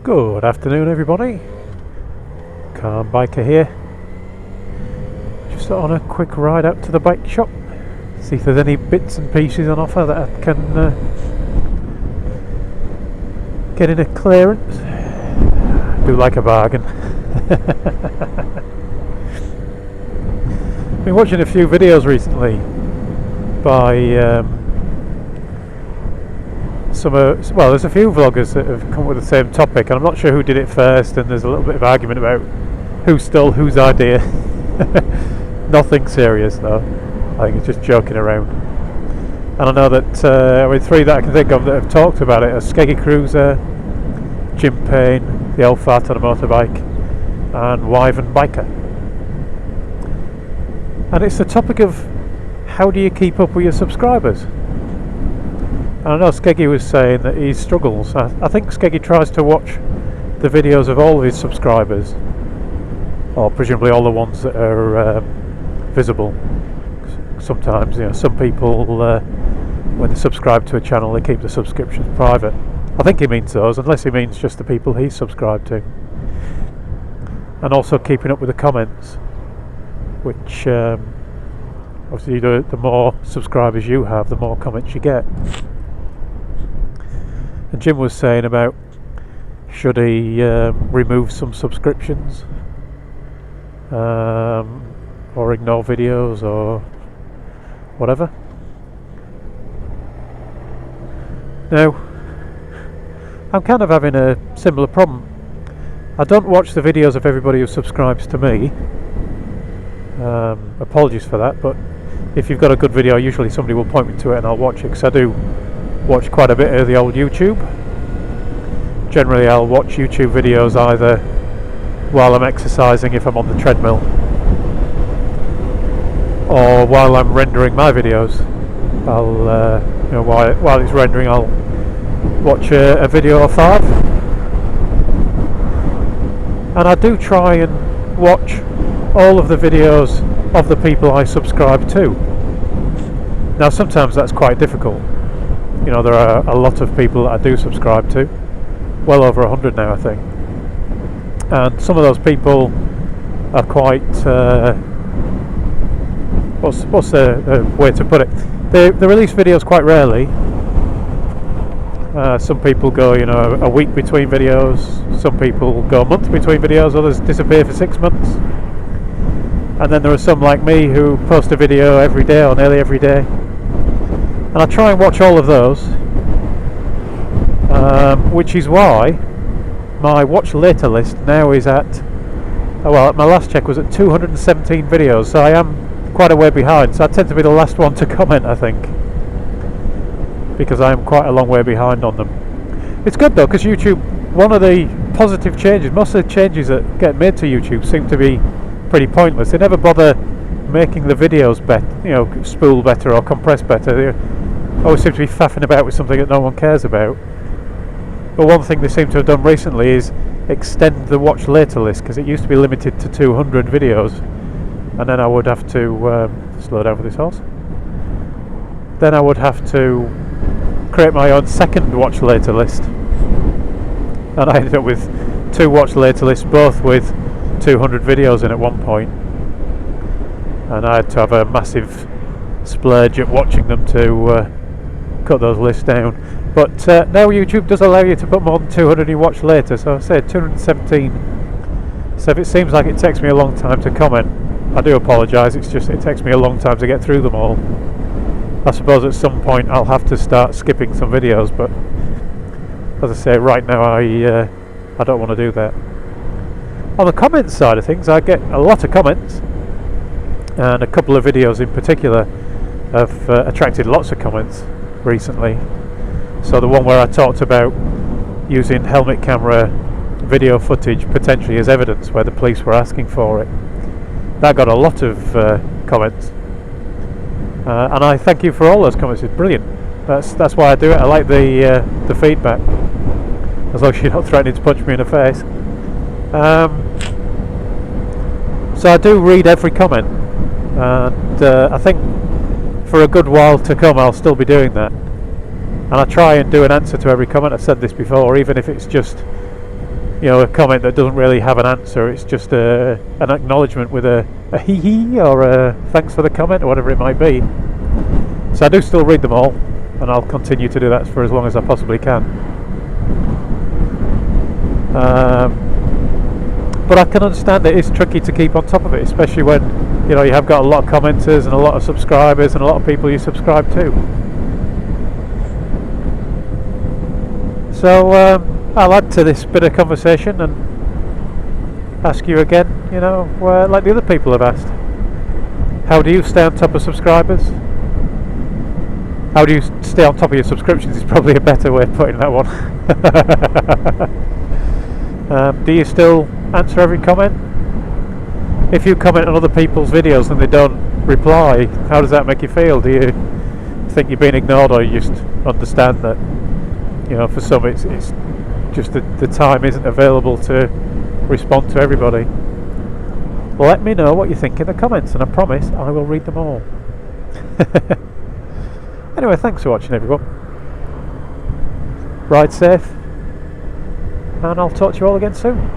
Good afternoon, everybody. Calm Biker here. Just on a quick ride out to the bike shop. See if there's any bits and pieces on offer that I can get in a clearance. I do like a bargain. Been watching a few videos recently by well, there's a few vloggers that have come up with the same topic, and I'm not sure who did it first, and there's a little bit of argument about who stole whose idea. Nothing serious though, I think it's just joking around. And I know that three that I can think of that have talked about it are Skeggy Cruiser, Jim Payne, the old fart on a motorbike, and Wyvern Biker. And it's the topic of how do you keep up with your subscribers? And I know Skeggy was saying that he struggles. I think Skeggy tries to watch the videos of all of his subscribers, or presumably all the ones that are visible. Sometimes, you know, some people when they subscribe to a channel, they keep the subscriptions private. I think he means those, unless he means just the people he's subscribed to. And also keeping up with the comments, which obviously the more subscribers you have, the more comments you get. And Jim was saying about should he remove some subscriptions or ignore videos or whatever. Now, I'm kind of having a similar problem. I don't watch the videos of everybody who subscribes to me. Apologies for that, but if you've got a good video, usually somebody will point me to it and I'll watch it, because I do watch quite a bit of the old YouTube. Generally I'll watch YouTube videos either while I'm exercising if I'm on the treadmill, or while I'm rendering my videos. I'll you know, while it's rendering, I'll watch a video or five. And I do try and watch all of the videos of the people I subscribe to. Now sometimes that's quite difficult. You know, there are a lot of people that I do subscribe to, well over 100 now I think, and some of those people are quite what's the way to put it, they release videos quite rarely. Some people go, you know, a week between videos, some people go a month between videos, others disappear for 6 months. And then there are some like me who post a video every day or nearly every day. And I try and watch all of those, which is why my watch later list now is at, well, my last check was at 217 videos, so I am quite a way behind. So I tend to be the last one to comment, I think, because I am quite a long way behind on them. It's good though, because YouTube, one of the positive changes, most of the changes that get made to YouTube seem to be pretty pointless. They never bother making the videos better, you know, spool better or compress better. They always seem to be faffing about with something that no one cares about. But one thing they seem to have done recently is extend the watch later list, because it used to be limited to 200 videos, and then I would have to slow down for this horse. Then I would have to create my own second watch later list, and I ended up with 2 watch later lists, both with 200 videos in at one point, and I had to have a massive splurge at watching them to cut those lists down. But now YouTube does allow you to put more than 200 you watch later, so I said 217. So if it seems like it takes me a long time to comment, I do apologise. It's just it takes me a long time to get through them all. I suppose at some point I'll have to start skipping some videos, but as I say, right now I don't want to do that. On the comments side of things, I get a lot of comments, and a couple of videos in particular have attracted lots of comments recently. So the one where I talked about using helmet camera video footage potentially as evidence, where the police were asking for it, that got a lot of comments, and I thank you for all those comments. It's brilliant. That's why I do it. I like the feedback, as long as you're not threatening to punch me in the face. So I do read every comment, and I think for a good while to come I'll still be doing that. And I try and do an answer to every comment. I've said this before, even if it's just a comment that doesn't really have an answer. It's just an acknowledgement with a hee hee or a thanks for the comment or whatever it might be. So I do still read them all, and I'll continue to do that for as long as I possibly can. But I can understand it is tricky to keep on top of it, especially when you have got a lot of commenters and a lot of subscribers and a lot of people you subscribe to. So I'll add to this bit of conversation and ask you again, like the other people have asked. How do you stay on top of subscribers? How do you stay on top of your subscriptions is probably a better way of putting that one. Do you still answer every comment? If you comment on other people's videos and they don't reply, how does that make you feel? Do you think you're being ignored, or you just understand that for some it's just the time isn't available to respond to everybody? Let me know what you think in the comments, and I promise I will read them all. Anyway, thanks for watching, everyone. Ride safe, and I'll talk to you all again soon.